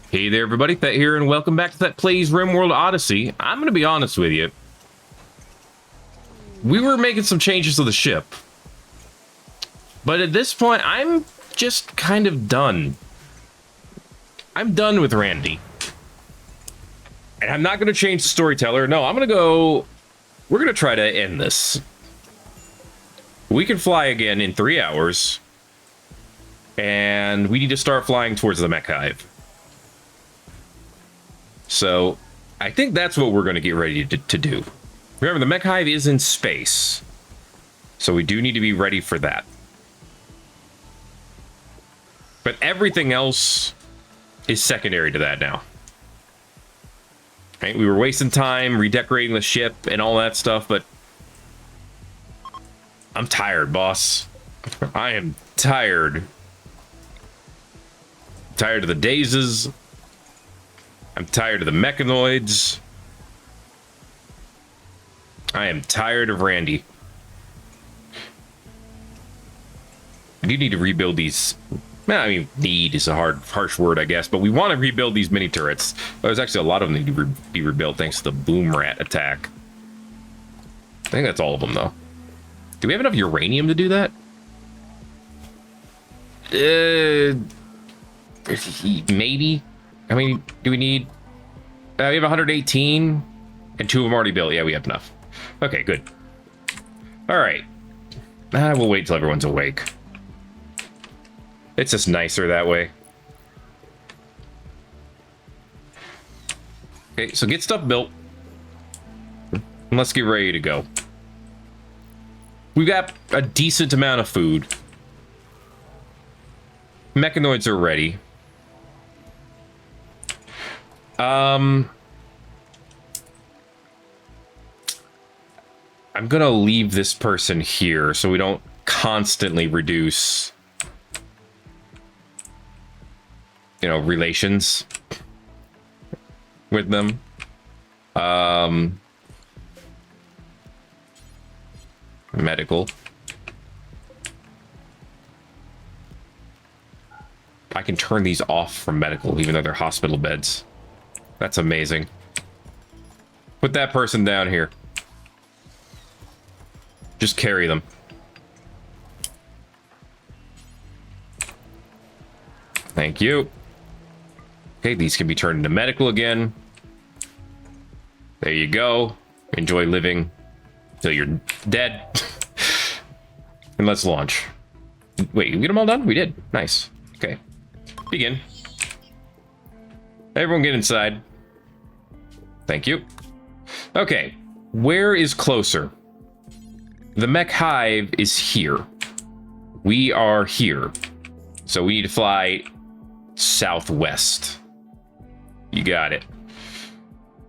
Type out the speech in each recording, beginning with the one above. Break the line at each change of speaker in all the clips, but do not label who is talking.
Hey there, everybody. Thet here, and welcome back to Thet Plays Rimworld Odyssey. I'm going to be honest with you. We were making some changes to the ship. But at this point, I'm just kind of done. I'm done with Randy. And I'm not going to change the storyteller. No, I'm going to go... We're going to try to end this. We can fly again in 3 hours. And we need to start flying towards the mech hive. So, I think that's what we're going to get ready to do. Remember, the mech hive is in space. So we do need to be ready for that. But everything else is secondary to that now. Right? We were wasting time redecorating the ship and all that stuff, but... I'm tired, boss. I am tired. Tired of the dazes. I'm tired of the mechanoids. I am tired of Randy. I do need to rebuild these. I mean, need is a harsh word, I guess, but we want to rebuild these mini turrets. There's actually a lot of them need to be rebuilt thanks to the boom rat attack. I think that's all of them, though. Do we have enough uranium to do that? Maybe. How many do we need? We have 118, and 2 of them already built. Yeah, we have enough. Okay, good. All right. We'll wait till everyone's awake. It's just nicer that way. Okay, so get stuff built. And let's get ready to go. We've got a decent amount of food. Mechanoids are ready. I'm gonna leave this person here so we don't constantly reduce, you know, relations with them. Medical. I can turn these off from medical, even though they're hospital beds. That's amazing. Put that person down here. Just carry them. Thank you. Okay, these can be turned into medical again. There you go. Enjoy living till you're dead. And let's launch. Wait, we get them all done? We did. Nice. Okay. Begin. Everyone get inside. Thank you. Okay. Where is closer? The mech hive is here. We are here. So we need to fly southwest. You got it.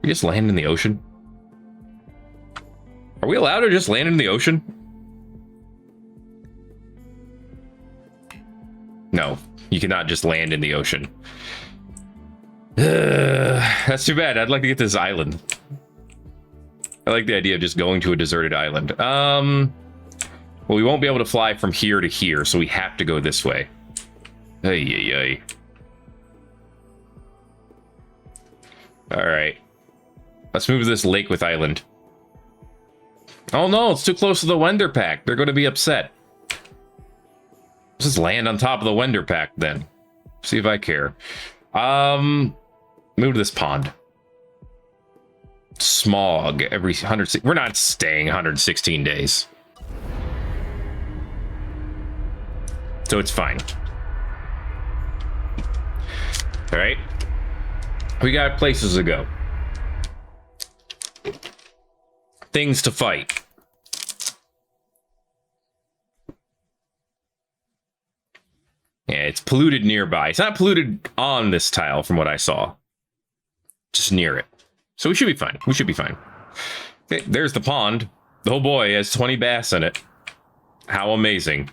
We just land in the ocean? Are we allowed to just land in the ocean? No, you cannot just land in the ocean. That's too bad. I'd like to get to this island. I like the idea of just going to a deserted island. Well, we won't be able to fly from here to here, so we have to go this way. Ay, ay, ay. All right. Let's move to this lake with island. Oh no, it's too close to the Wender Pack. They're going to be upset. Let's just land on top of the Wender Pack then. See if I care. Move to this pond. Smog every 100. We're not staying 116 days. So it's fine. All right. We got places to go. Things to fight. Yeah, it's polluted nearby. It's not polluted on this tile from what I saw. Just near it. So we should be fine. We should be fine. Okay, there's the pond. Oh boy, it has 20 bass in it. How amazing.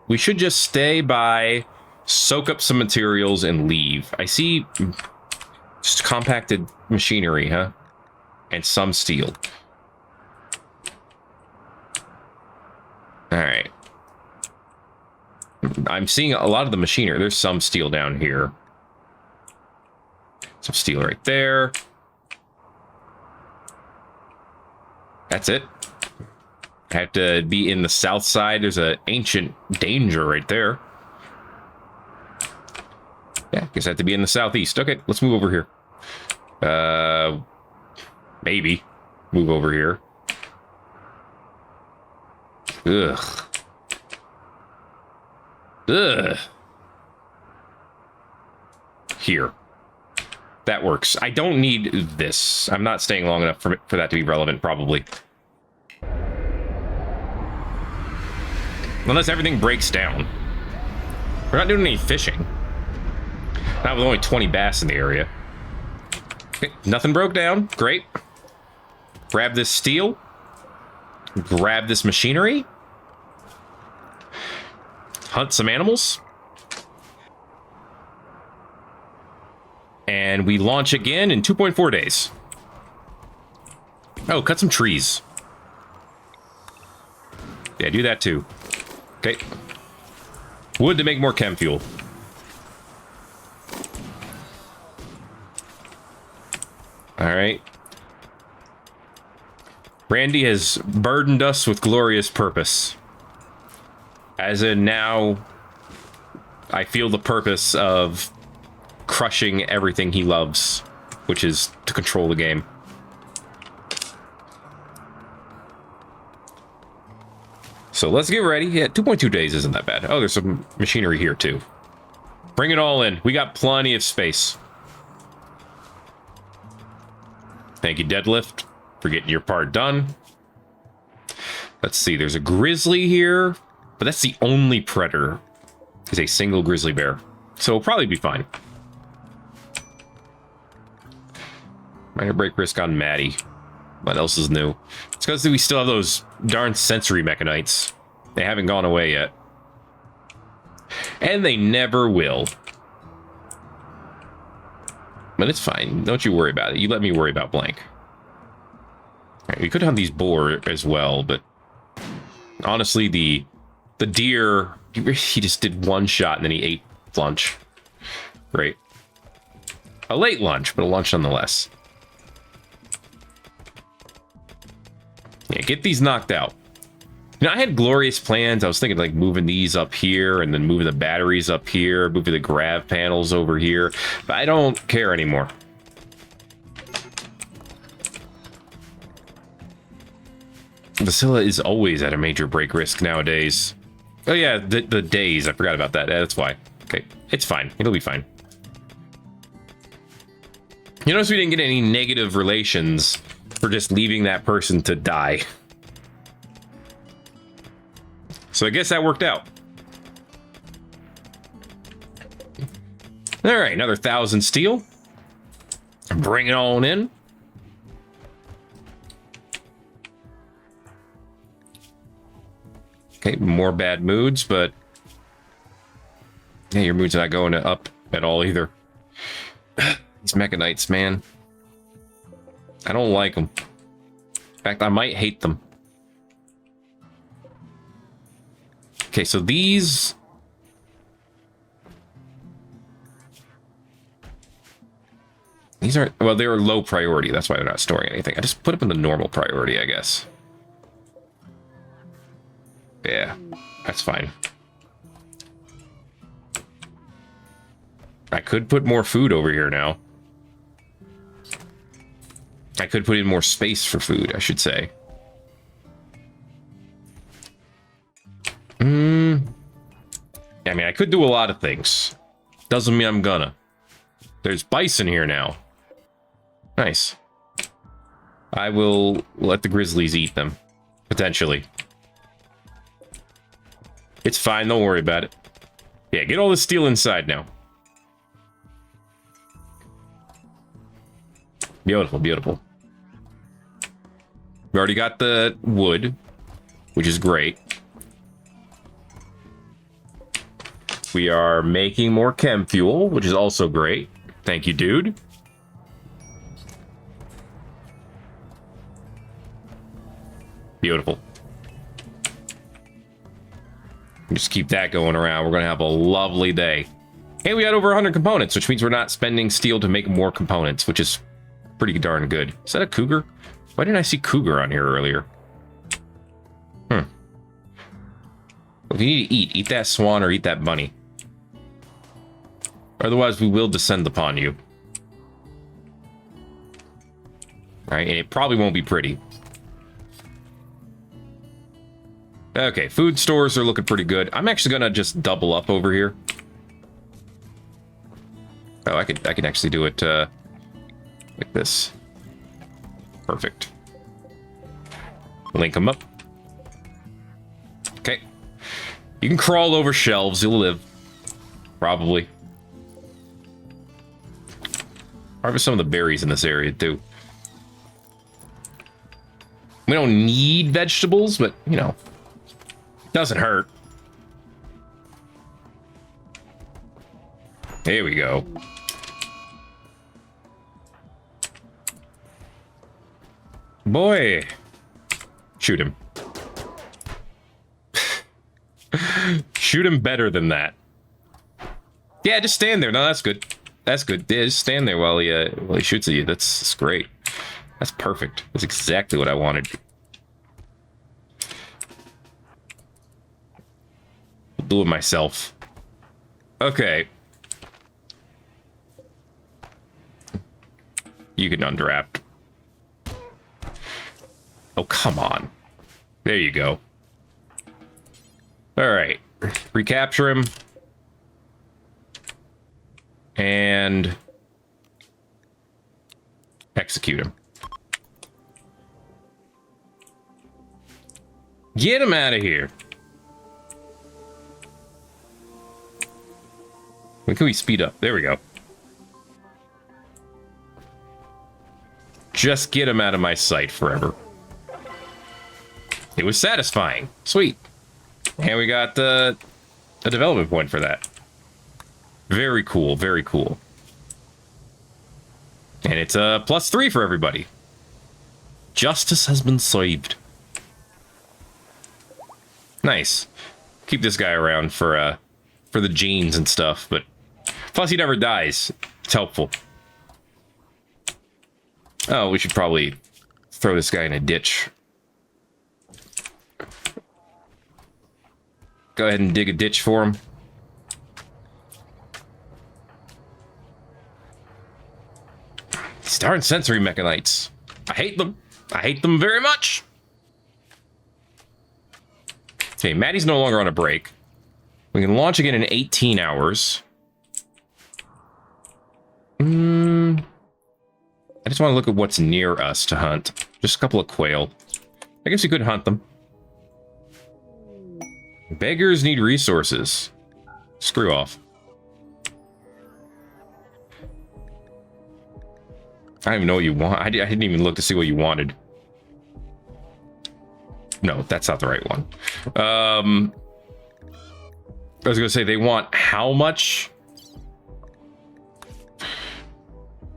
We should just stay by, soak up some materials, and leave. I see just compacted machinery, huh? And some steel. All right. I'm seeing a lot of the machinery. There's some steel down here. Some steel right there. That's it. I have to be in the south side. There's an ancient danger right there. Yeah, guess I have to be in the southeast. Okay, let's move over here. Maybe move over here. Ugh. Ugh. Here. That works. I don't need this. I'm not staying long enough for that to be relevant, probably. Unless everything breaks down. We're not doing any fishing. Not with only 20 bass in the area. Okay, nothing broke down. Great. Grab this steel. Grab this machinery. Hunt some animals. And we launch again in 2.4 days. Oh, cut some trees. Yeah, do that too. Okay. Wood to make more chem fuel. All right. Randy has burdened us with glorious purpose. As in now, I feel the purpose of crushing everything he loves, which is to control the game. So let's get ready. Yeah, 2.2 days isn't that bad. Oh, there's some machinery here too. Bring it all in. We got plenty of space. Thank you, Deadlift, for getting your part done. Let's see, there's a grizzly here, but that's the only predator. Is a single grizzly bear. So we'll probably be fine. Minor break risk on Maddie. What else is new? It's because we still have those darn sensory mechanites. They haven't gone away yet. And they never will. But it's fine. Don't you worry about it. You let me worry about blank. Right, we could hunt these boar as well, but honestly, the deer, he just did one shot and then he ate lunch. Great. A late lunch, but a lunch nonetheless. Yeah, get these knocked out. You know, I had glorious plans. I was thinking like moving these up here and then moving the batteries up here, moving the grav panels over here, but I don't care anymore. Vasilla is always at a major break risk nowadays. Oh yeah, the days. I forgot about that. That's why. Okay, it's fine. It'll be fine. You notice we didn't get any negative relations for just leaving that person to die. So I guess that worked out. All right, another 1,000 steel. Bring it on in. Okay, more bad moods, but yeah, your mood's not going up at all either. These mechanites, man. I don't like them. In fact, I might hate them. Okay, so these... These aren't... Well, they're low priority. That's why they're not storing anything. I just put them in the normal priority, I guess. Yeah, that's fine. I could put more food over here now. I could put in more space for food, I should say. I mean, I could do a lot of things. Doesn't mean I'm gonna. There's bison here now. Nice. I will let the grizzlies eat them. Potentially. It's fine, don't worry about it. Yeah, get all the steel inside now. Beautiful, beautiful. We already got the wood, which is great. We are making more chem fuel, which is also great. Thank you, dude. Beautiful. Just keep that going around. We're going to have a lovely day. Hey, we got over 100 components, which means we're not spending steel to make more components, which is pretty darn good. Is that a cougar? Why didn't I see cougar on here earlier? If you need to eat that swan or eat that bunny. Otherwise, we will descend upon you. Alright, and it probably won't be pretty. Okay, food stores are looking pretty good. I'm actually gonna just double up over here. Oh, I could actually do it like this. Perfect. Link them up. Okay. You can crawl over shelves, you'll live. Probably. Harvest some of the berries in this area, too. We don't need vegetables, but, you know, doesn't hurt. Here we go. Boy. Shoot him. Shoot him better than that. Yeah, just stand there. No, that's good. That's good. Yeah, just stand there while he shoots at you. That's great. That's perfect. That's exactly what I wanted. I'll do it myself. Okay. You can unwrap. Oh, come on. There you go. All right. Recapture him. And execute him. Get him out of here. When can we speed up? There we go. Just get him out of my sight forever. It was satisfying. Sweet. And we got a development point for that. Very cool, very cool. And it's a +3 for everybody. Justice has been served. Nice. Keep this guy around for the genes and stuff, but plus he never dies. It's helpful. Oh, we should probably throw this guy in a ditch. Go ahead and dig a ditch for him. These darn sensory mechanites. I hate them. I hate them very much. Okay, Maddie's no longer on a break. We can launch again in 18 hours. I just want to look at what's near us to hunt. Just a couple of quail. I guess we could hunt them. Beggars need resources. Screw off. I don't even know what you want. I didn't even look to see what you wanted. No, that's not the right one. I was going to say, they want how much?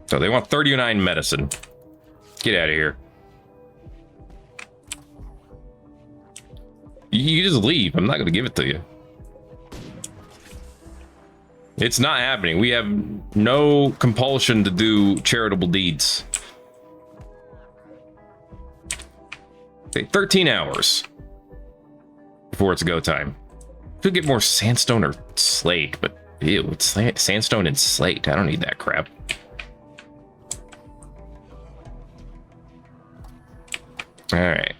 So they want 39 medicine. Get out of here. You just leave. I'm not going to give it to you. It's not happening. We have no compulsion to do charitable deeds. Okay, 13 hours before it's go time. Could get more sandstone or slate, but ew, it's sandstone and slate. I don't need that crap. All right.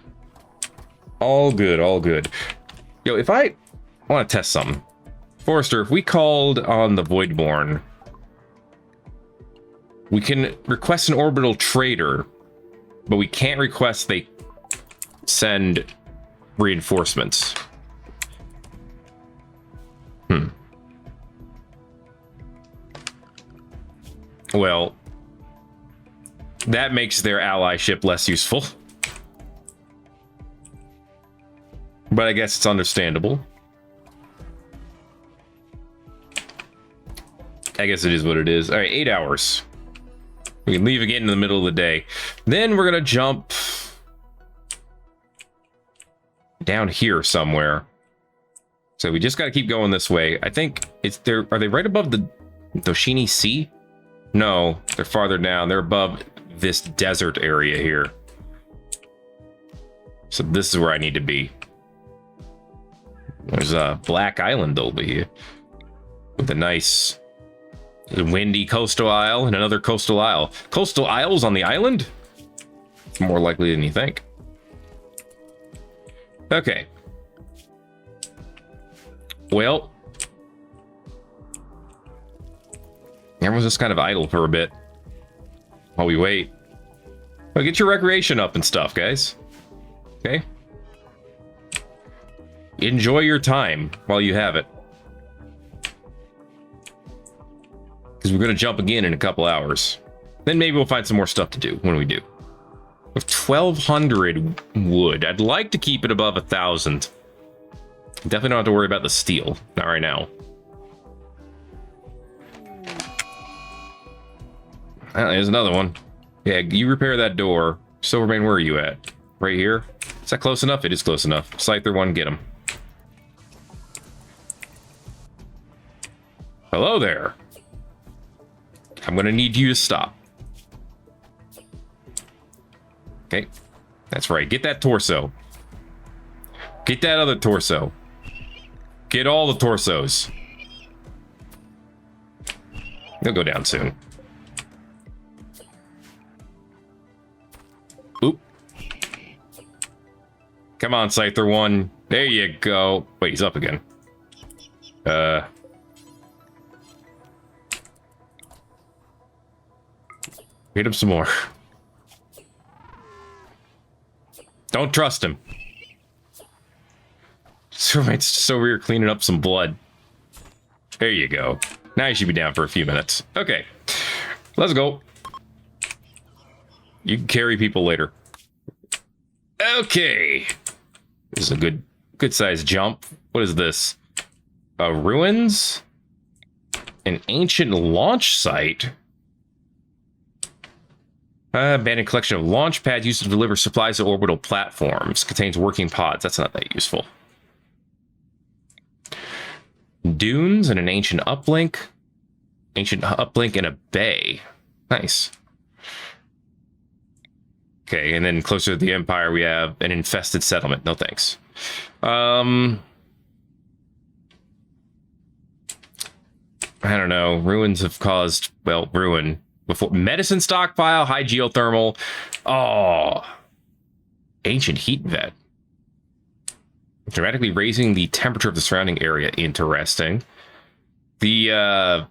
All good, all good. Yo, if I want to test something. Forrester, if we called on the Voidborn, we can request an orbital trader, but we can't request they send reinforcements. Well, that makes their allyship less useful. But I guess it's understandable. I guess it is what it is. All right, 8 hours. We can leave again in the middle of the day. Then we're going to jump down here somewhere. So we just got to keep going this way. I think it's there. Are they right above the Doshini Sea? No, they're farther down. They're above this desert area here. So this is where I need to be. There's a Black Island over here with a nice windy coastal isle and another coastal isle. Coastal isles on the island? It's more likely than you think. Okay. Well, everyone's just kind of idle for a bit while we wait. Well, get your recreation up and stuff, guys. Okay? Enjoy your time while you have it. Because we're going to jump again in a couple hours. Then maybe we'll find some more stuff to do when we do. With 1,200 wood, I'd like to keep it above 1,000. Definitely don't have to worry about the steel. Not right now. Ah, there's another one. Yeah, you repair that door. Silvermane, where are you at? Right here? Is that close enough? It is close enough. Scyther one, get him. Hello there. I'm gonna need you to stop. Okay, that's right. Get that torso. Get that other torso. Get all the torsos. They'll go down soon. Oop. Come on, Scyther one. There you go. Wait, he's up again. Hit him some more. Don't trust him. It's so weird cleaning up some blood. There you go. Now you should be down for a few minutes. Okay. Let's go. You can carry people later. Okay. This is a good sized jump. What is this? Ruins? An ancient launch site? Abandoned collection of launch pads used to deliver supplies to orbital platforms. Contains working pods. That's not that useful. Dunes and an ancient uplink. Ancient uplink in a bay. Nice. Okay, and then closer to the Empire, we have an infested settlement. No thanks. I don't know. Ruins have caused, well, ruin. Before medicine stockpile, high geothermal. Oh, ancient heat vet. Dramatically raising the temperature of the surrounding area. Interesting. The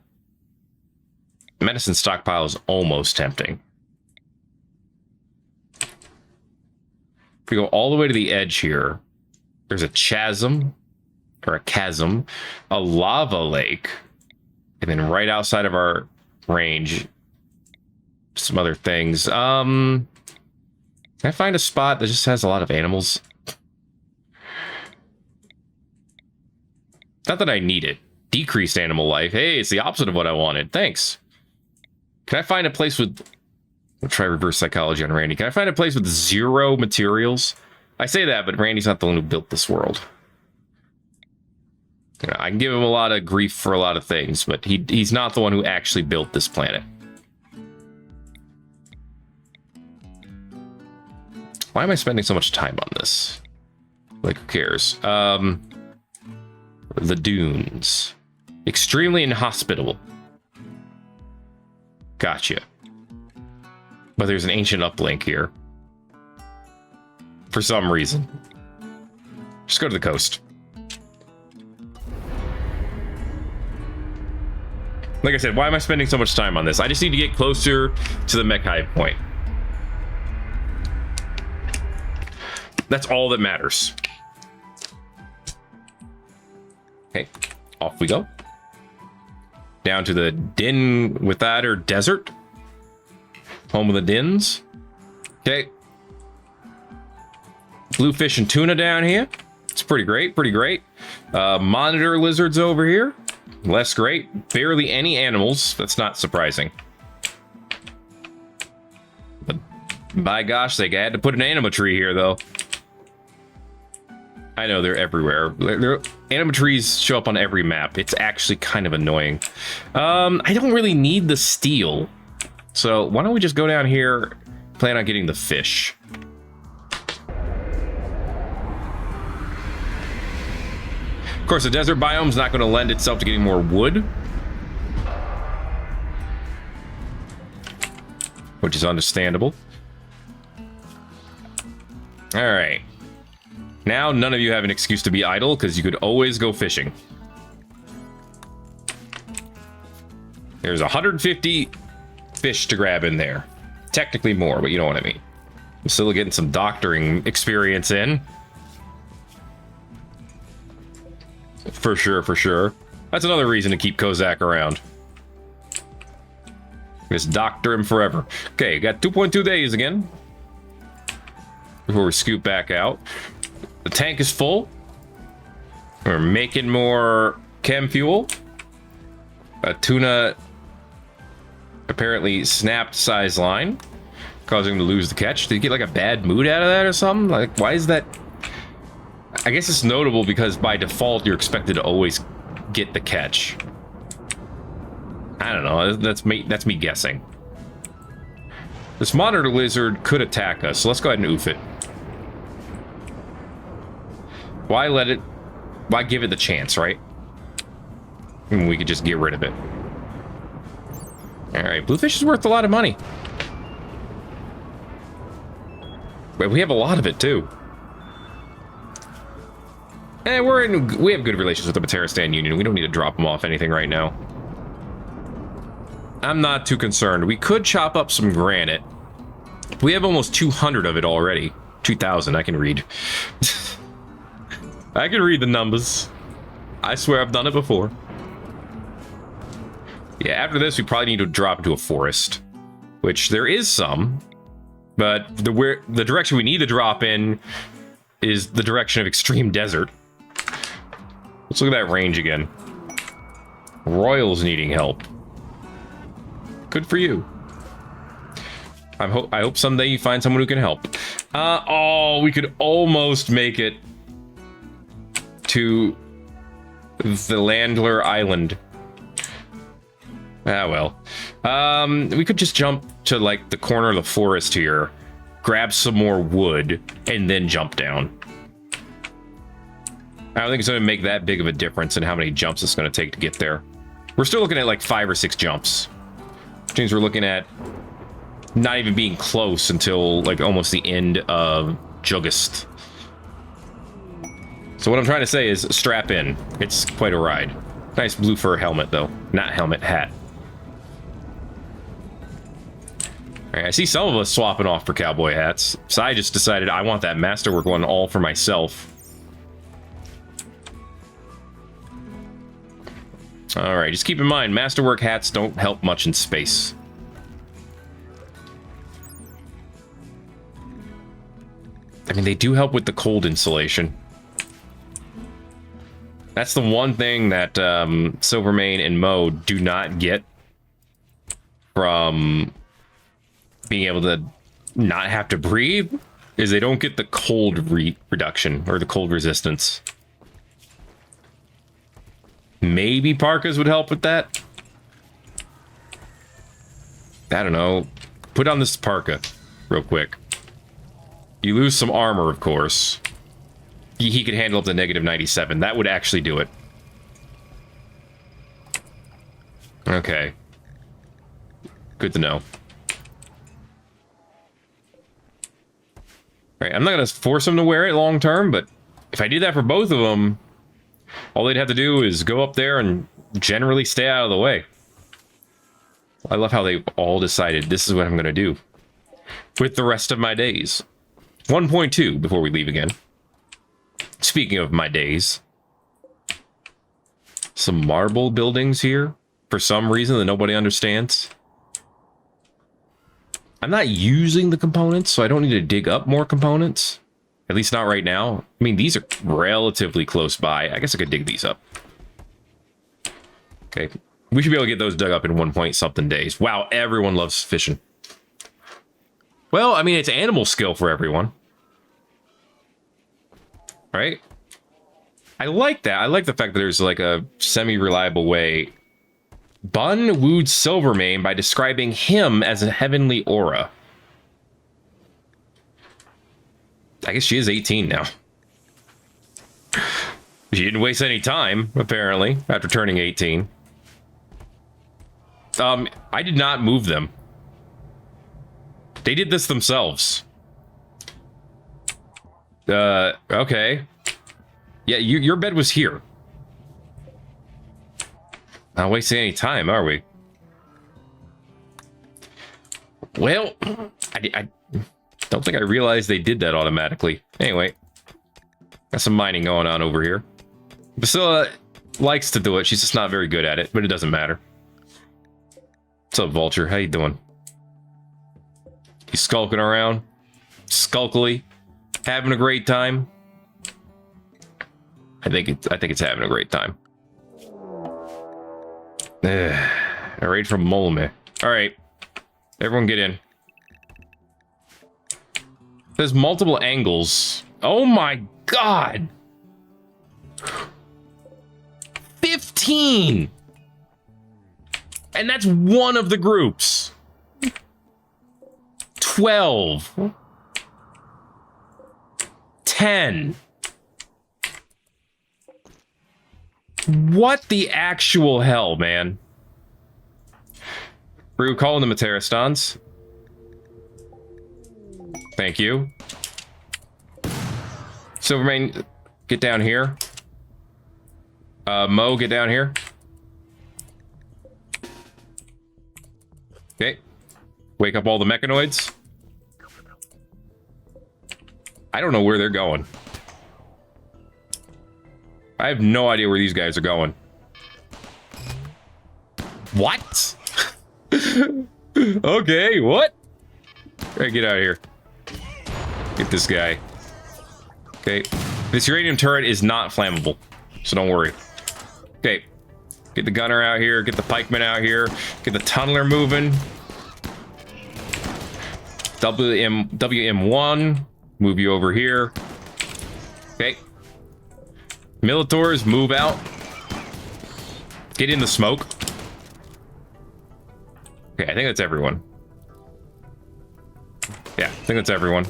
medicine stockpile is almost tempting. If we go all the way to the edge here, there's a chasm, or a chasm, a lava lake, and then right outside of our range, some other things. Can I find a spot that just has a lot of animals? Not that I need it. Decreased animal life. Hey, it's the opposite of what I wanted. Thanks. Can I find a place with... We'll try reverse psychology on Randy. Can I find a place with 0 materials? I say that, but Randy's not the one who built this world. You know, I can give him a lot of grief for a lot of things, but he's not the one who actually built this planet. Why am I spending so much time on this? Like, who cares? The dunes. Extremely inhospitable. Gotcha. But there's an ancient uplink here. For some reason. Just go to the coast. Like I said, why am I spending so much time on this? I just need to get closer to the mech hive point. That's all that matters. Okay, off we go. Down to the Din without her desert. Home of the Dins. Okay. Bluefish and tuna down here. It's pretty great, pretty great. Monitor lizards over here. Less great. Barely any animals. That's not surprising. But by gosh sake, I had to put an anima tree here, though. I know they're everywhere. Animatries show up on every map. It's actually kind of annoying. I don't really need the steel. So why don't we just go down here, plan on getting the fish. Of course, the desert biome is not going to lend itself to getting more wood, which is understandable. All right. Now, none of you have an excuse to be idle, because you could always go fishing. There's 150 fish to grab in there. Technically more, but you know what I mean. I'm still getting some doctoring experience in. For sure, for sure. That's another reason to keep Kozak around. Just doctor him forever. Okay, got 2.2 days again before we scoop back out. The tank is full. We're making more chem fuel. A tuna apparently snapped size line, causing him to lose the catch. Did he get like a bad mood out of that or something? Like, why is that? I guess it's notable because by default you're expected to always get the catch. I don't know. That's me guessing. This monitor lizard could attack us, so let's go ahead and oof it. Why let it? Why give it the chance, right? And we could just get rid of it. All right, bluefish is worth a lot of money. But we have a lot of it too. And we have good relations with the Materistan Union. We don't need to drop them off anything right now. I'm not too concerned. We could chop up some granite. We have almost 200 of it already. 2,000, I can read. I can read the numbers. I swear I've done it before. Yeah, after this, we probably need to drop into a forest. Which there is some. But the direction we need to drop in is the direction of extreme desert. Let's look at that range again. Royals needing help. Good for you. I hope someday you find someone who can help. Oh, we could almost make it to the Landler Island. Ah, well. We could just jump to, like, the corner of the forest here, grab some more wood, and then jump down. I don't think it's going to make that big of a difference in how many jumps it's going to take to get there. We're still looking at, like, 5 or 6 jumps. Which means we're looking at not even being close until, like, almost the end of Juggist. So what I'm trying to say is strap in. It's quite a ride. Nice blue fur helmet, though. Not helmet, hat. All right, I see some of us swapping off for cowboy hats. So I just decided I want that masterwork one all for myself. All right, just keep in mind, masterwork hats don't help much in space. I mean, they do help with the cold insulation. That's the one thing that Silvermane and Mo do not get from being able to not have to breathe, is they don't get the cold reduction or the cold resistance. Maybe parkas would help with that. I don't know. Put on this parka real quick. You lose some armor, of course. He could handle up to -97. That would actually do it. Okay. Good to know. Alright, I'm not going to force him to wear it long term, but if I did that for both of them, all they'd have to do is go up there and generally stay out of the way. I love how they've all decided this is what I'm going to do with the rest of my days. 1.2 before we leave again. Speaking of my days. Some marble buildings here for some reason that nobody understands. I'm not using the components, so I don't need to dig up more components. At least not right now. I mean, these are relatively close by. I guess I could dig these up. Okay. We should be able to get those dug up in 1-point-something days. Wow, everyone loves fishing. Well, I mean, it's animal skill for everyone. Right? I like that. I like the fact that there's like a semi-reliable way. Bun wooed Silvermane by describing him as a heavenly aura. I guess she is 18 now. She didn't waste any time, apparently, after turning 18. I did not move them. They did this themselves. Okay. Yeah, your bed was here. Not wasting any time, are we? Well, I don't think I realized they did that automatically. Anyway, got some mining going on over here. Basila likes to do it. She's just not very good at it, but it doesn't matter. What's up, Vulture? How you doing? You skulking around? Skulkily? Having a great time? I think it's having a great time. A raid from Molme. Alright. Everyone get in. There's multiple angles. Oh my god! 15! And that's one of the groups. 12. 10. What the actual hell, man? Brew calling them Terrastons. Thank you. Silvermane, get down here. Mo, get down here. Okay. Wake up all the mechanoids. I don't know where they're going. I have no idea where these guys are going. What? Okay, what? Alright, get out of here. Get this guy. Okay. This uranium turret is not flammable, so don't worry. Okay. Get the gunner out here, get the pikeman out here, get the tunneler moving. WM1, move you over here. Okay. Militors, move out. Get in the smoke. Okay, I think that's everyone. Yeah, I think that's everyone.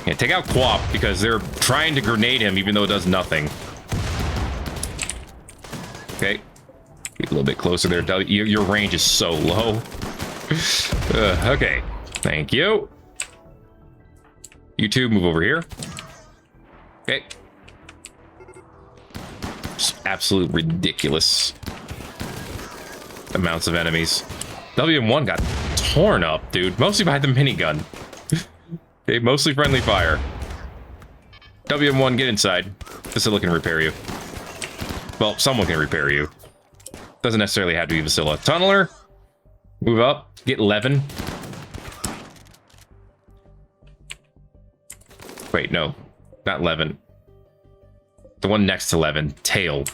Yeah, take out Quap because they're trying to grenade him even though it does nothing. Okay. Get a little bit closer there. Your range is so low. Okay. Thank you. You two, move over here. Okay. Just absolute ridiculous amounts of enemies. WM1 got torn up, dude. Mostly by the minigun. Okay, mostly friendly fire. WM1, get inside. Vasilla can repair you. Well, someone can repair you. Doesn't necessarily have to be Vasilla. Tunneler, move up. Get Levin. Wait, no. Not Levin. The one next to Levin. Tail.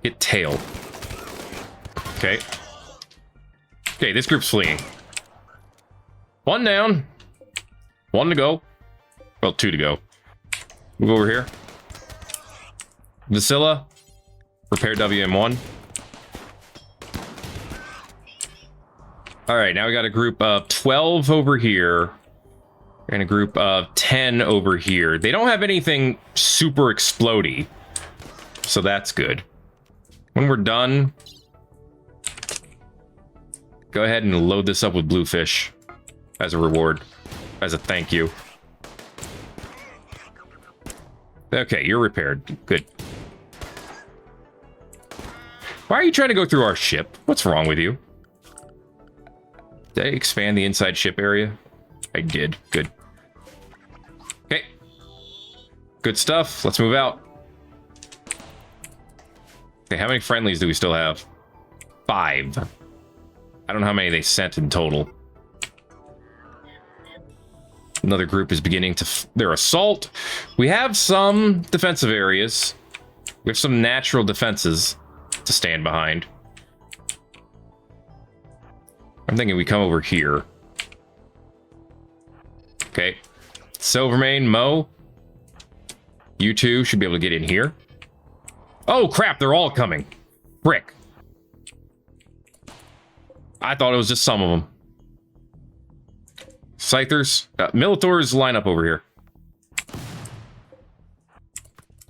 Get Tail. Okay. Okay, this group's fleeing. One down. One to go. Well, two to go. Move over here. Vasilla. Repair WM1. Alright, now we got a group of 12 over here. And a group of 10 over here. They don't have anything super explodey. So that's good. When we're done, go ahead and load this up with bluefish as a reward. As a thank you. Okay, you're repaired. Good. Why are you trying to go through our ship? What's wrong with you? Did I expand the inside ship area? I did. Good. Okay. Good stuff. Let's move out. Okay, how many friendlies do we still have? 5. I don't know how many they sent in total. Another group is beginning to their assault. We have some defensive areas. We have some natural defenses to stand behind. I'm thinking we come over here. Okay. Silvermane, Mo. You two should be able to get in here. Oh, crap. They're all coming. Frick. I thought it was just some of them. Scythers. Militors, line up over here.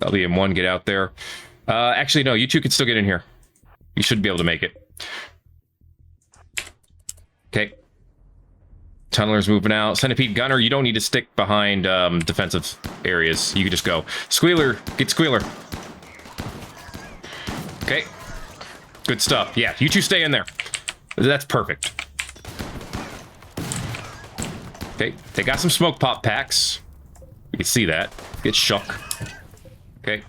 WM1, get out there. Actually, no. You two can still get in here. You should be able to make it. Okay. Tunneler's moving out. Centipede Gunner, you don't need to stick behind defensive areas. You can just go. Squealer, get Squealer. Okay. Good stuff. Yeah, you two stay in there. That's perfect. Okay, they got some smoke pop packs. You can see that. Get shook. Okay.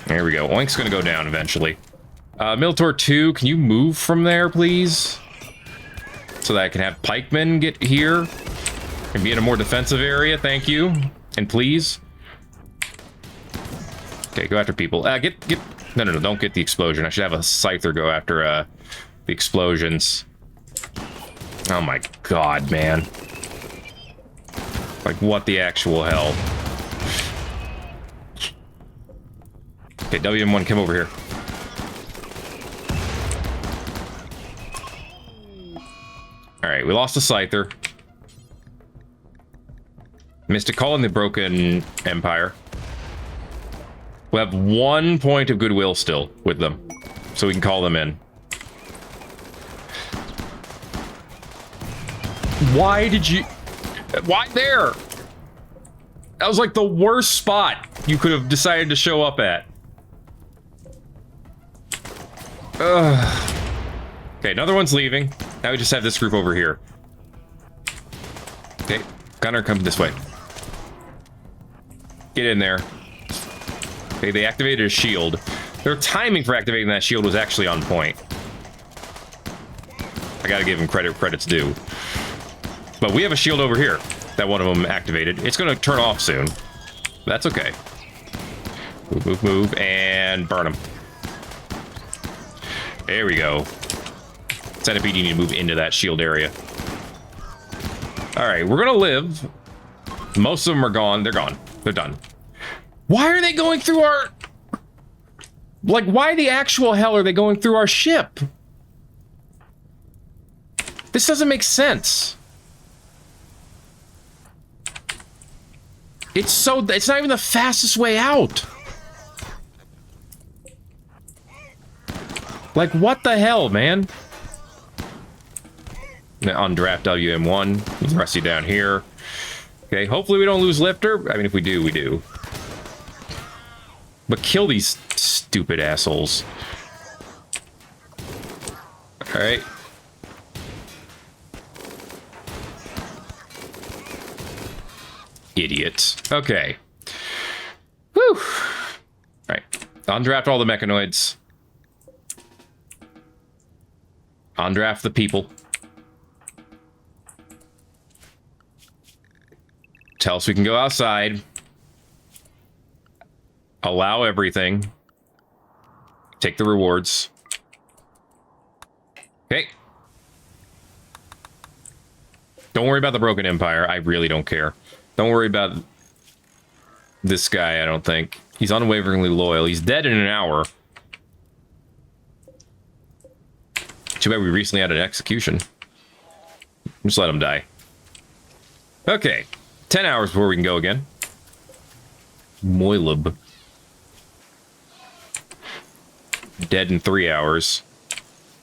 There we go. Oink's gonna go down eventually. Militor 2, can you move from there, please? So that I can have pikemen get here and be in a more defensive area. Thank you. And please. Okay, go after people. No, don't get the explosion. I should have a scyther go after the explosions. Oh my god, man. Like, what the actual hell? Okay, WM1, come over here. Alright, we lost a scyther. Mystic Call in the Broken Empire. We have 1 point of goodwill still with them, so we can call them in. Why did you... Why there? That was like the worst spot you could have decided to show up at. Ugh. Okay, another one's leaving. Now we just have this group over here. Okay, Gunner, come this way. Get in there. Okay, they activated a shield. Their timing for activating that shield was actually on point. I gotta give them credit, credit's due. But we have a shield over here that one of them activated. It's gonna turn off soon. That's okay. Move, move, move, and burn them. There we go. Centipede, you need to move into that shield area. Alright, we're gonna live. Most of them are gone. They're gone. They're done. Why are they going through our... Like, why the actual hell are they going through our ship? This doesn't make sense. It's not even the fastest way out. Like, what the hell, man? On draft WM1, we'll press you down here. Okay, hopefully we don't lose Lifter. I mean, if we do, we do. But kill these stupid assholes. Alright. Idiots. Okay. Whew. Alright. Undraft all the mechanoids. Undraft the people. Tell us we can go outside. Allow everything. Take the rewards. Okay. Don't worry about the Broken Empire. I really don't care. Don't worry about this guy, I don't think. He's unwaveringly loyal. He's dead in an hour. Too bad we recently had an execution. Just let him die. Okay. 10 hours before we can go again. Moilub. Dead in 3 hours.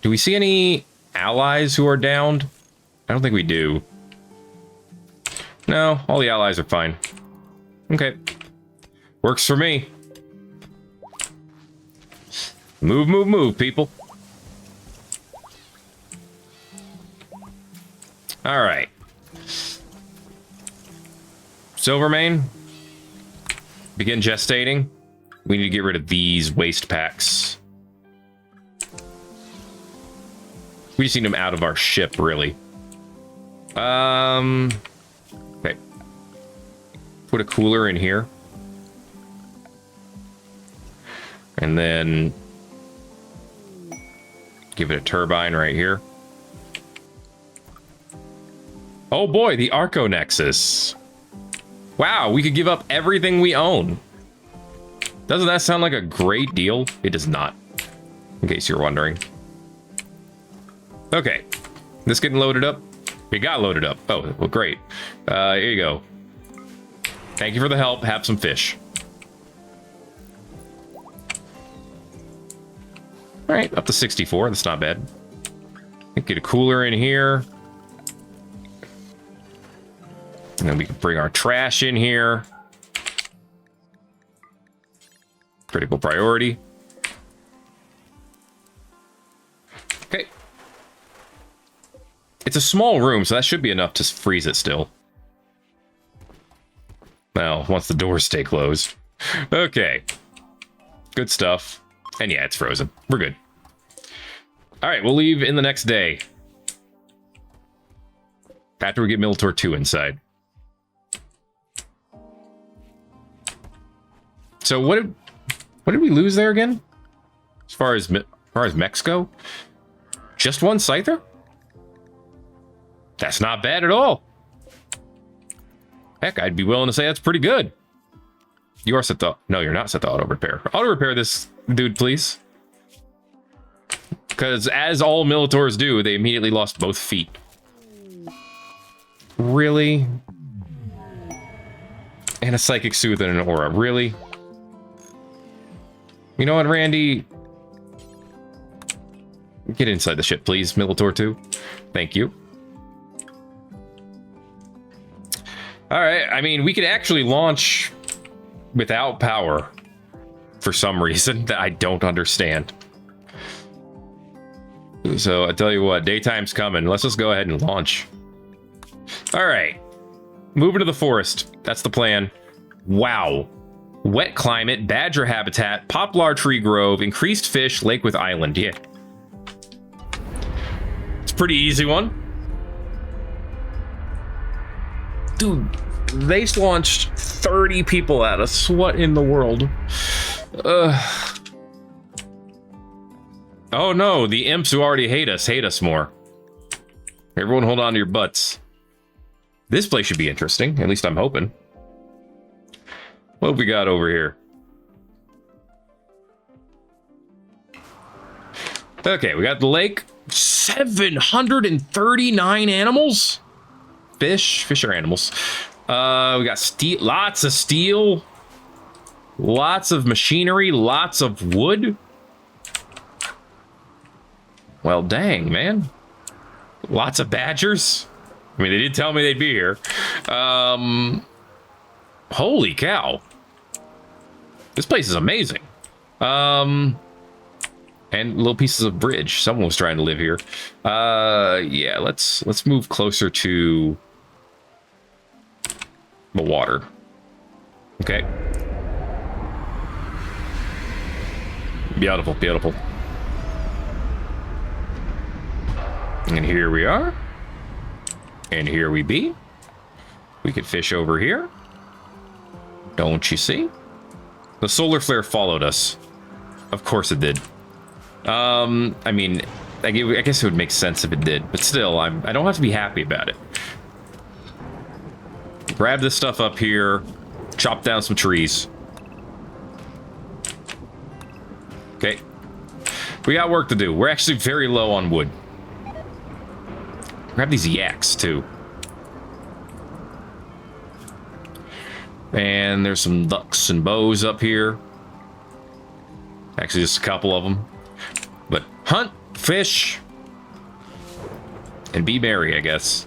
Do we see any allies who are downed? I don't think we do. No, all the allies are fine. Okay. Works for me. Move, move, move, people. Alright. Silvermane. Begin gestating. We need to get rid of these waste packs. We just need them out of our ship, really. Okay. Put a cooler in here. And then give it a turbine right here. Oh boy, the Arco Nexus. Wow, we could give up everything we own. Doesn't that sound like a great deal? It does not, in case you're wondering. Okay, this getting loaded up? It got loaded up. Oh, well, great. Here you go. Thank you for the help. Have some fish. All right, up to 64. That's not bad. Get a cooler in here. And then we can bring our trash in here. Critical priority. Okay. It's a small room, so that should be enough to freeze it still. Well, once the doors stay closed. Okay. Good stuff. And yeah, it's frozen. We're good. All right, we'll leave in the next day. After we get Militor 2 inside. So what did we lose there again? As far as mechs go? Just one Scyther? That's not bad at all. Heck, I'd be willing to say that's pretty good. You are set to... No, you're not set to auto repair. Auto repair this dude, please. Because as all Militors do, they immediately lost both feet. Really? And a Psychic Soothe and an Aura. Really? You know what, Randy? Get inside the ship, please, Militor 2. Thank you. Alright, I mean, we could actually launch without power for some reason that I don't understand. So, I tell you what, daytime's coming. Let's just go ahead and launch. Alright. Moving to the forest. That's the plan. Wow. Wet climate, badger habitat, poplar tree grove, increased fish, lake with island. Yeah. It's a pretty easy one. Dude, they launched 30 people at us. What in the world? Oh no, the imps who already hate us more. Everyone hold on to your butts. This place should be interesting. At least I'm hoping. What have we got over here? Okay, we got the lake. 739 animals? Fish are animals. We got steel, lots of steel. Lots of machinery, lots of wood. Well, dang, man. Lots of badgers. I mean, they did tell me they'd be here. Holy cow. This place is amazing. And little pieces of bridge. Someone was trying to live here. Yeah, let's move closer to the water. Okay. Beautiful, beautiful. And here we are. And here we be. We could fish over here. Don't you see? The solar flare followed us. Of course it did. I mean, I guess it would make sense if it did, but still, I don't have to be happy about it. Grab this stuff up here, chop down some trees. Okay. We got work to do. We're actually very low on wood. Grab these yaks, too. And there's some ducks and bows up here. Actually, just a couple of them. But hunt, fish, and be merry, I guess.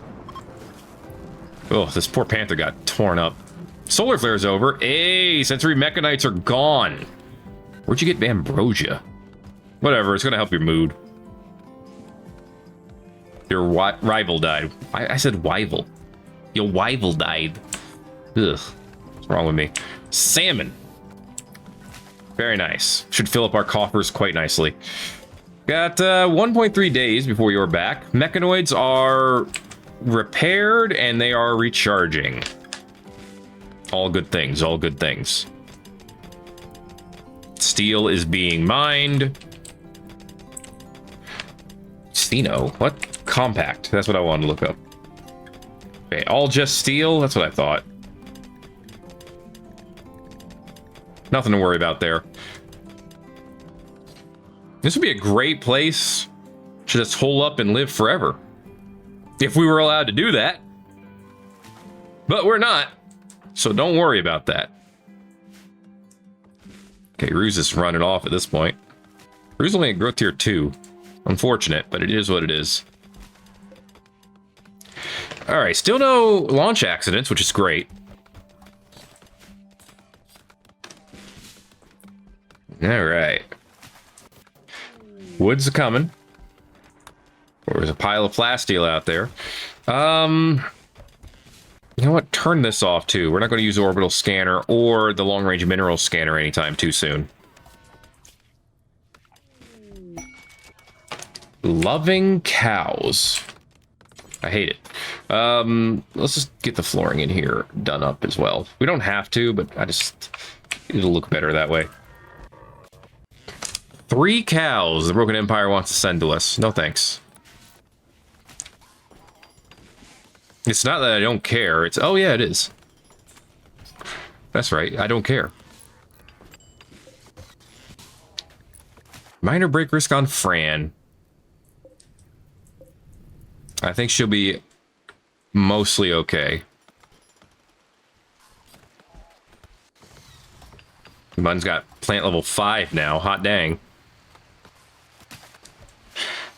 Oh, this poor panther got torn up. Solar flare's over. Hey, sensory mechanites are gone. Where'd you get ambrosia? Whatever, it's gonna help your mood. Your rival died. I said rival. Your rival died. Ugh. What's wrong with me? Salmon. Very nice. Should fill up our coffers quite nicely. Got 1.3 days before you're back. Mechanoids are repaired and they are recharging. All good things, all good things. Steel is being mined. Steno? What? Compact. That's what I wanted to look up. Okay, all just steel? That's what I thought. Nothing to worry about there. This would be a great place to just hole up and live forever. If we were allowed to do that. But we're not. So don't worry about that. Okay, Ruse is running off at this point. Ruse only at growth tier 2. Unfortunate, but it is what it is. Alright, still no launch accidents, which is great. Alright. Wood's coming. There's a pile of plasteel out there. You know what? Turn this off too. We're not going to use orbital scanner or the long-range mineral scanner anytime too soon. Loving cows. I hate it. Let's just get the flooring in here done up as well. We don't have to, but it'll look better that way. 3 cows the Broken Empire wants to send to us. No thanks. It's not that I don't care. It's, oh yeah, it is. That's right. I don't care. Minor break risk on Fran. I think she'll be mostly okay. Mun's got plant level 5 now. Hot dang.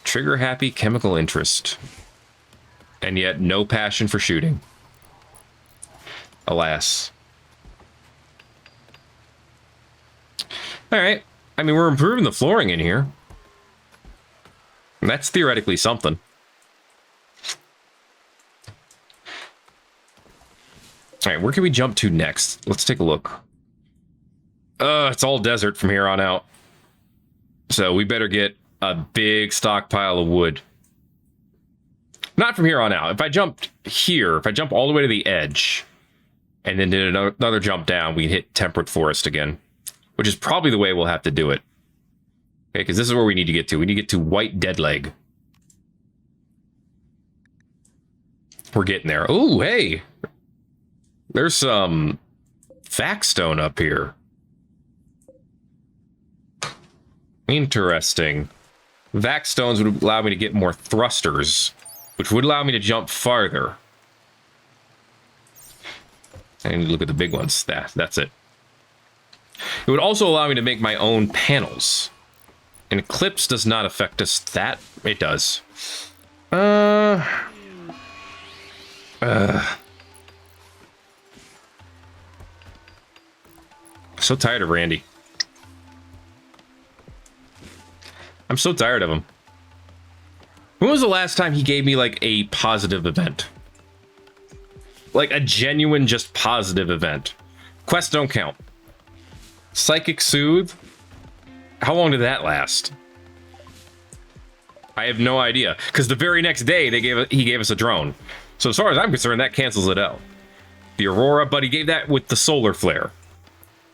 Trigger happy chemical interest. And yet no passion for shooting. Alas. Alright. I mean, we're improving the flooring in here. And that's theoretically something. Alright, where can we jump to next? Let's take a look. It's all desert from here on out. So we better get a big stockpile of wood. Not from here on out. If I jumped here, if I jump all the way to the edge, and then did another jump down, we hit temperate forest again. Which is probably the way we'll have to do it. Okay, because this is where we need to get to. We need to get to White Deadleg. We're getting there. Oh, hey! There's some Vaxstone up here. Interesting. Vaxstones would allow me to get more thrusters, which would allow me to jump farther. I need to look at the big ones. That's it. It would also allow me to make my own panels. And Eclipse does not affect us that. It does. So tired of Randy. I'm so tired of him. When was the last time he gave me, like, a positive event? Like, a genuine, just positive event. Quests don't count. Psychic Soothe? How long did that last? I have no idea. Because the very next day, he gave us a drone. So as far as I'm concerned, that cancels it out. The Aurora, but he gave that with the solar flare.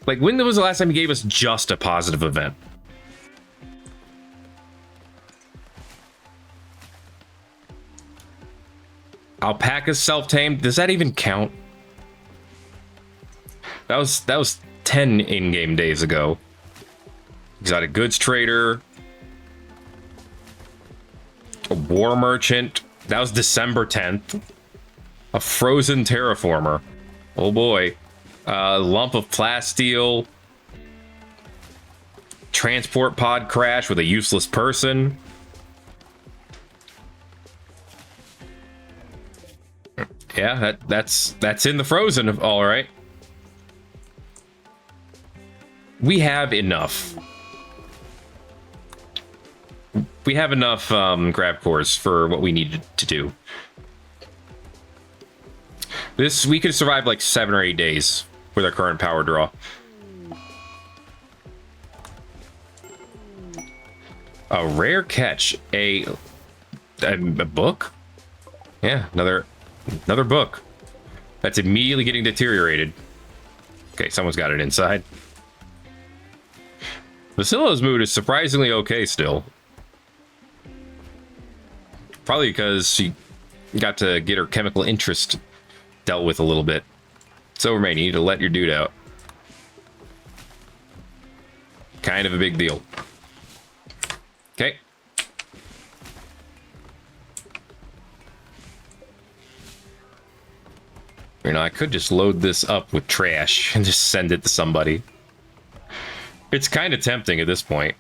Like, when was the last time he gave us just a positive event? Alpaca's self-tamed. Does that even count? That was 10 in-game days ago. Exotic goods trader. A war merchant. That was December 10th. A frozen terraformer. Oh boy. A lump of plasteel. Transport pod crash with a useless person. Yeah, that's in the frozen, all right. We have enough. We have enough grab cores for what we needed to do. We could survive like 7 or 8 days with our current power draw. A rare catch. A book? Yeah, another book. That's immediately getting deteriorated. Okay, someone's got it inside. Basilo's mood is surprisingly okay still. Probably because she got to get her chemical interest dealt with a little bit. Silvermane, you need to let your dude out. Kind of a big deal. Okay. You know, I could just load this up with trash and just send it to somebody. It's kind of tempting at this point.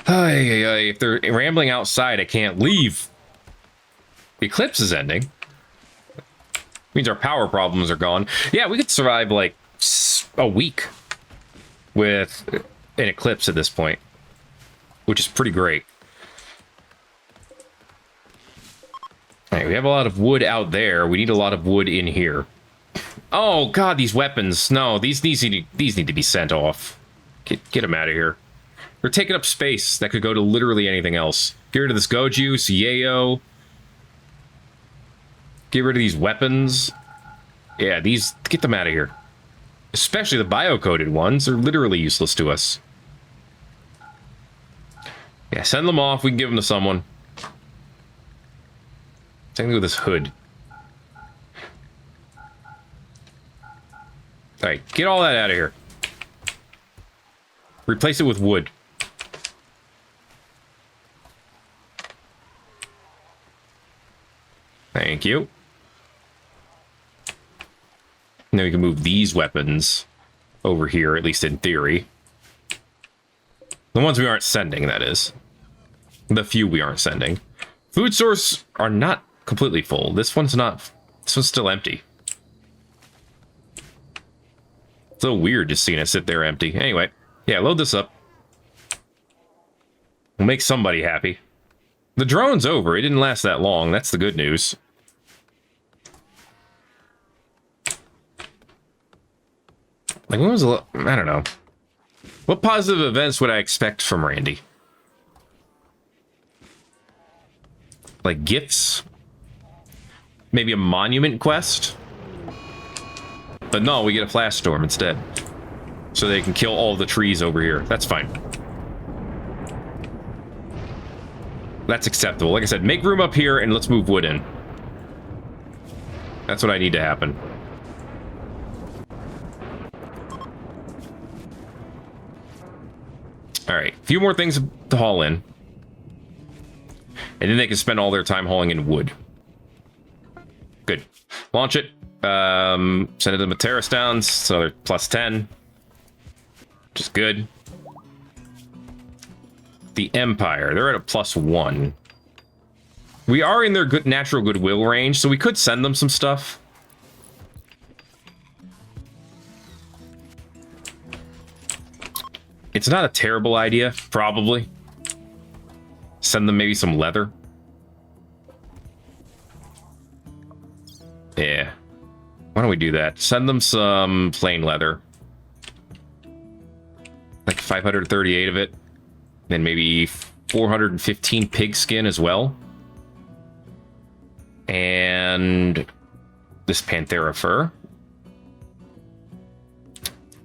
If they're rambling outside, I can't leave. The eclipse is ending. Means our power problems are gone. Yeah, we could survive like a week with an eclipse at this point, which is pretty great. All right, we have a lot of wood out there. We need a lot of wood in here. Oh god, these weapons! No, these need to be sent off. Get them out of here. They're taking up space that could go to literally anything else. Get rid of this go juice, yayo. Get rid of these weapons. Yeah, these, get them out of here. Especially the bio-coded ones. They're literally useless to us. Yeah, send them off. We can give them to someone. Same thing with this hood. Alright, get all that out of here. Replace it with wood. Thank you. Now we can move these weapons over here, at least in theory. The ones we aren't sending, that is. The few we aren't sending. Food stores are not completely full. This one's not. This one's still empty. It's a little weird just seeing it sit there empty. Anyway, yeah, load this up. We'll make somebody happy. The drone's over. It didn't last that long. That's the good news. Like, when was the... I don't know. What positive events would I expect from Randy? Like, gifts? Maybe a monument quest? But no, we get a flash storm instead. So they can kill all the trees over here. That's fine. That's acceptable. Like I said, make room up here and let's move wood in. That's what I need to happen. Alright, a few more things to haul in. And then they can spend all their time hauling in wood. Good. Launch it. Send it to Materis Downs. It's another plus 10. Which is good. The Empire. They're at a plus 1. We are in their good natural goodwill range, so we could send them some stuff. It's not a terrible idea, probably. Send them maybe some leather. Yeah. Why don't we do that? Send them some plain leather. Like 538 of it. Then maybe 415 pig skin as well. And this Panthera fur.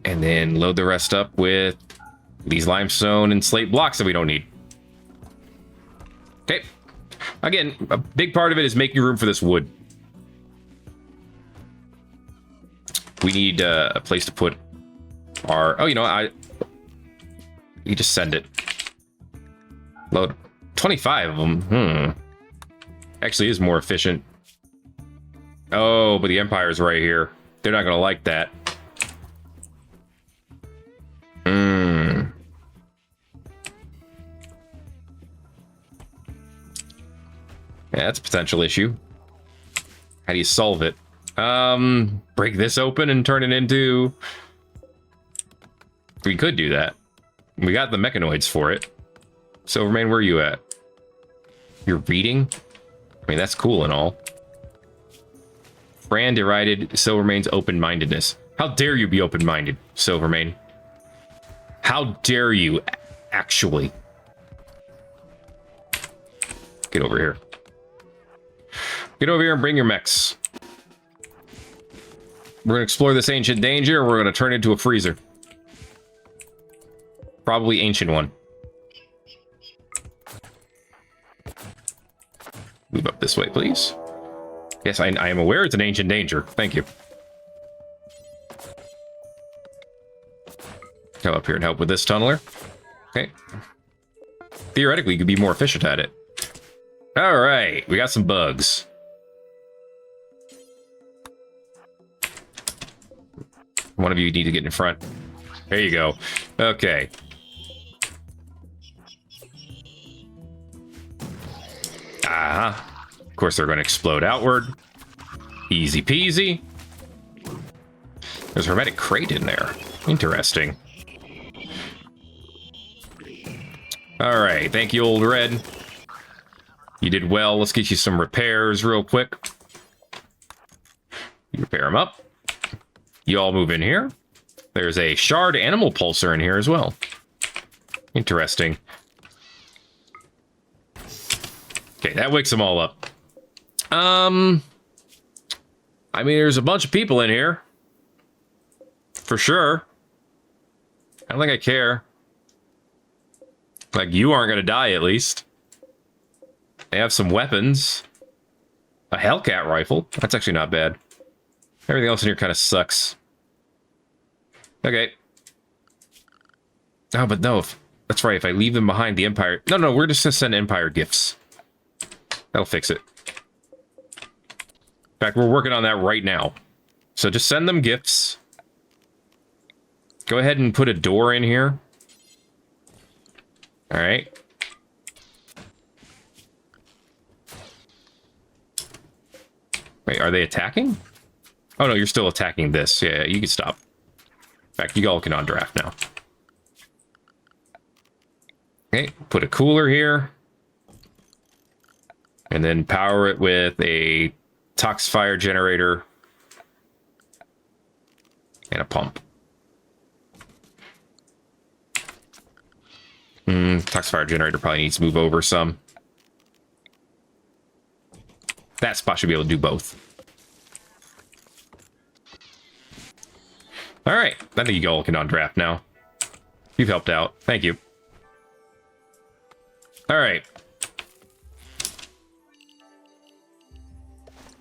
And then load the rest up with these limestone and slate blocks that we don't need. Okay. Again, a big part of it is making room for this wood. We need a place to put our... Oh, you know what? You just send it. Load 25 of them. Actually is more efficient. Oh, but the Empire's right here. They're not going to like that. Yeah, that's a potential issue. How do you solve it? Break this open and turn it into... We could do that. We got the mechanoids for it. Silvermane, where are you at? You're reading? I mean, that's cool and all. Fran derided Silvermane's open-mindedness. How dare you be open-minded, Silvermane? How dare you, actually? Get over here. Get over here and bring your mechs. We're going to explore this ancient danger, and we're going to turn it into a freezer. Probably ancient one. Move up this way, please. Yes, I am aware it's an ancient danger. Thank you. Come up here and help with this tunneler. Okay. Theoretically, you could be more efficient at it. All right, we got some bugs. One of you need to get in front. There you go. Okay. Of course, they're going to explode outward. Easy peasy. There's a hermetic crate in there. Interesting. All right. Thank you, Old Red. You did well. Let's get you some repairs real quick. You repair them up. You all move in here. There's a shard animal pulsar in here as well. Interesting. Okay, that wakes them all up. I mean, there's a bunch of people in here. For sure. I don't think I care. Like, you aren't going to die, at least. They have some weapons. A Hellcat rifle. That's actually not bad. Everything else in here kind of sucks. Okay. Oh, but no. That's right. If I leave them behind, the Empire... No, we're just going to send Empire gifts. That'll fix it. In fact, we're working on that right now. So just send them gifts. Go ahead and put a door in here. All right. Wait, are they attacking? Oh, no, you're still attacking this. Yeah, you can stop. In fact, you all can on draft now. Okay, put a cooler here. And then power it with a toxifier generator and a pump. Toxifier generator probably needs to move over some. That spot should be able to do both. All right, I think you all can on draft now. You've helped out. Thank you. All right.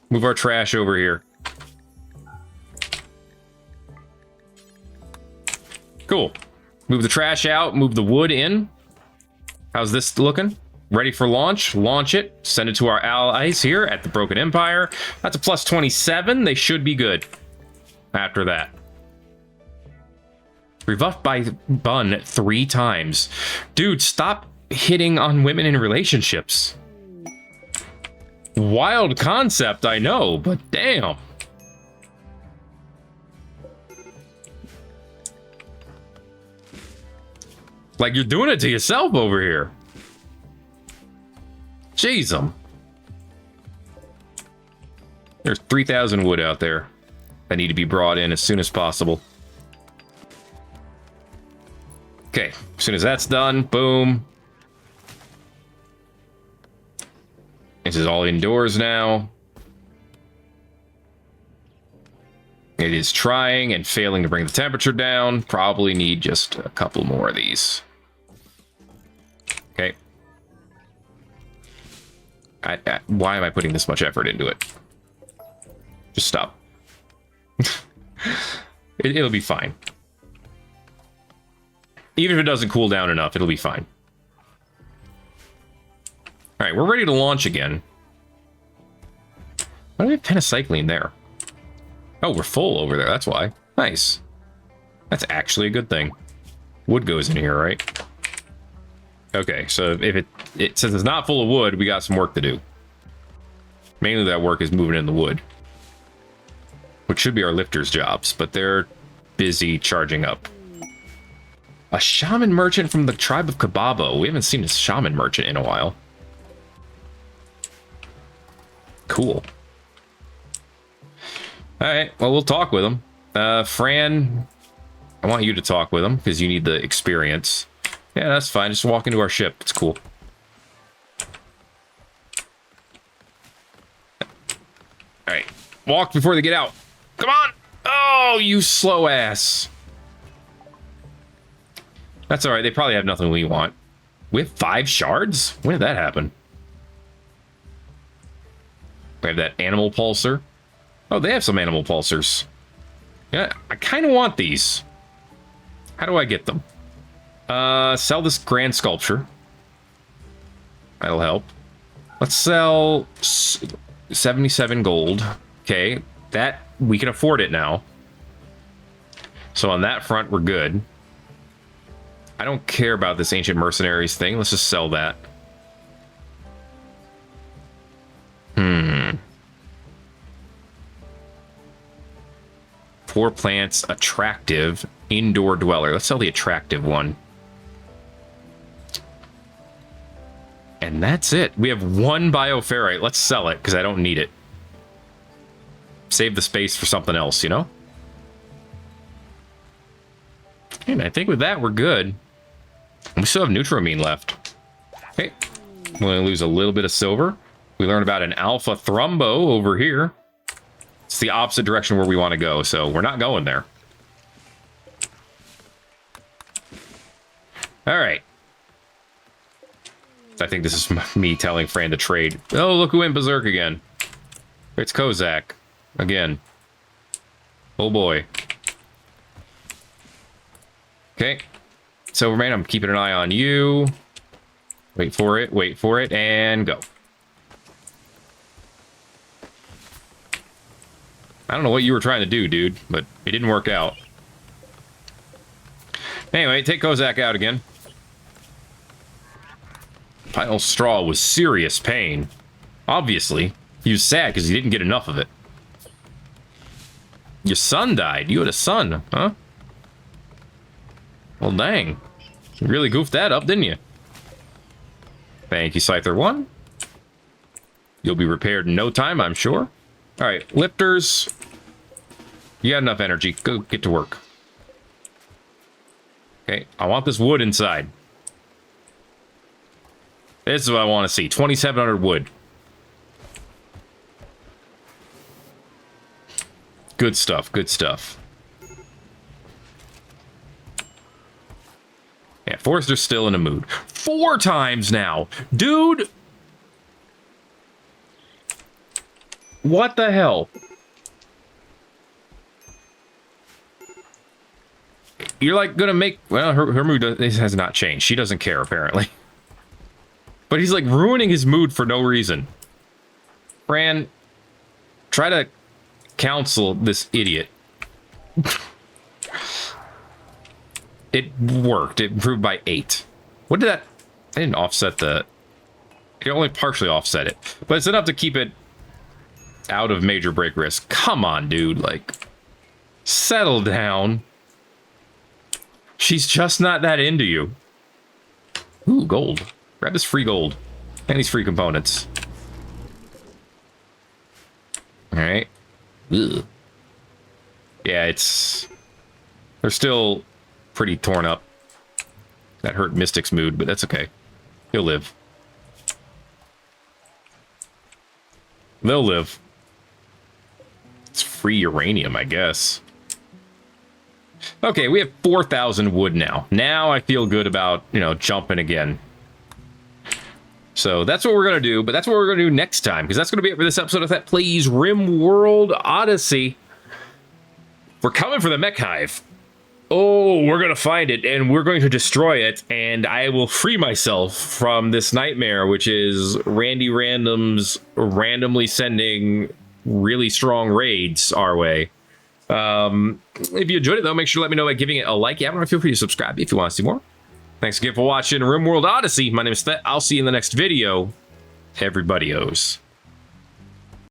Move our trash over here. Cool. Move the trash out, move the wood in. How's this looking? Ready for launch? Launch it. Send it to our allies here at the Broken Empire. That's a plus 27. They should be good after that. Rebuffed by Bun 3 times. Dude, stop hitting on women in relationships. Wild concept, I know, but damn. Like, you're doing it to yourself over here. Jeez, there's 3,000 wood out there that need to be brought in as soon as possible. Okay, as soon as that's done, boom. This is all indoors now. It is trying and failing to bring the temperature down. Probably need just a couple more of these. Okay. Why am I putting this much effort into it? Just stop. It'll be fine. Even if it doesn't cool down enough, it'll be fine. All right, we're ready to launch again. Why do we have pentacycline there? Oh, we're full over there. That's why. Nice. That's actually a good thing. Wood goes in here, right? Okay, so if it since it's not full of wood, we got some work to do. Mainly that work is moving in the wood, which should be our lifters' jobs, but they're busy charging up. A shaman merchant from the tribe of Kababo. We haven't seen a shaman merchant in a while. Cool. All right, well, we'll talk with him. Fran, I want you to talk with him because you need the experience. Yeah, that's fine. Just walk into our ship. It's cool. All right, walk before they get out. Come on. Oh, you slow ass. That's all right. They probably have nothing we want. We have 5 shards? When did that happen? We have that animal pulsar. Oh, they have some animal pulsars. Yeah, I kind of want these. How do I get them? Sell this grand sculpture. That'll help. Let's sell 77 gold. Okay, that we can afford it now. So on that front, we're good. I don't care about this ancient mercenaries thing. Let's just sell that. Four plants, attractive, indoor dweller. Let's sell the attractive one. And that's it. We have one bioferrite. Let's sell it because I don't need it. Save the space for something else, you know? And I think with that, we're good. We still have Neutramine left. Okay. We're going to lose a little bit of silver. We learned about an alpha thrumbo over here. It's the opposite direction where we want to go, so we're not going there. All right. I think this is me telling Fran to trade. Oh, look who went berserk again. It's Kozak. Again. Oh, boy. Okay. Silvermane, I'm keeping an eye on you. Wait for it, and go. I don't know what you were trying to do, dude, but it didn't work out. Anyway, take Kozak out again. Pile Straw was serious pain. Obviously. He was sad because he didn't get enough of it. Your son died. You had a son, huh? Well, dang. You really goofed that up, didn't you? Thank you, Scyther 1. You'll be repaired in no time, I'm sure. Alright, lifters. You got enough energy. Go get to work. Okay, I want this wood inside. This is what I want to see. 2,700 wood. Good stuff, good stuff. Yeah, Forrester's still in a mood. 4 times now! Dude! What the hell? You're like gonna make... Well, her mood has not changed. She doesn't care, apparently. But he's like ruining his mood for no reason. Fran, try to counsel this idiot. It worked. It improved by 8. What did that... I didn't offset the... It only partially offset it. But it's enough to keep it out of major break risk. Come on, dude. Like, settle down. She's just not that into you. Ooh, gold. Grab this free gold. And these free components. Alright. Yeah, it's... They're still pretty torn up. That hurt Mystic's mood, but that's okay. He'll live. They'll live. It's free uranium, I guess. Okay, we have 4,000 wood now. Now I feel good about, you know, jumping again. So that's what we're going to do, but that's what we're going to do next time, because that's going to be it for this episode of Thet Plays Rimworld Odyssey. We're coming for the mech hive. Oh, we're going to find it, and we're going to destroy it, and I will free myself from this nightmare, which is Randy Random's randomly sending really strong raids our way. If you enjoyed it, though, make sure to let me know by giving it a like. Yeah, feel free to subscribe if you want to see more. Thanks again for watching Rimworld Odyssey. My name is Thet. I'll see you in the next video. Everybody-os.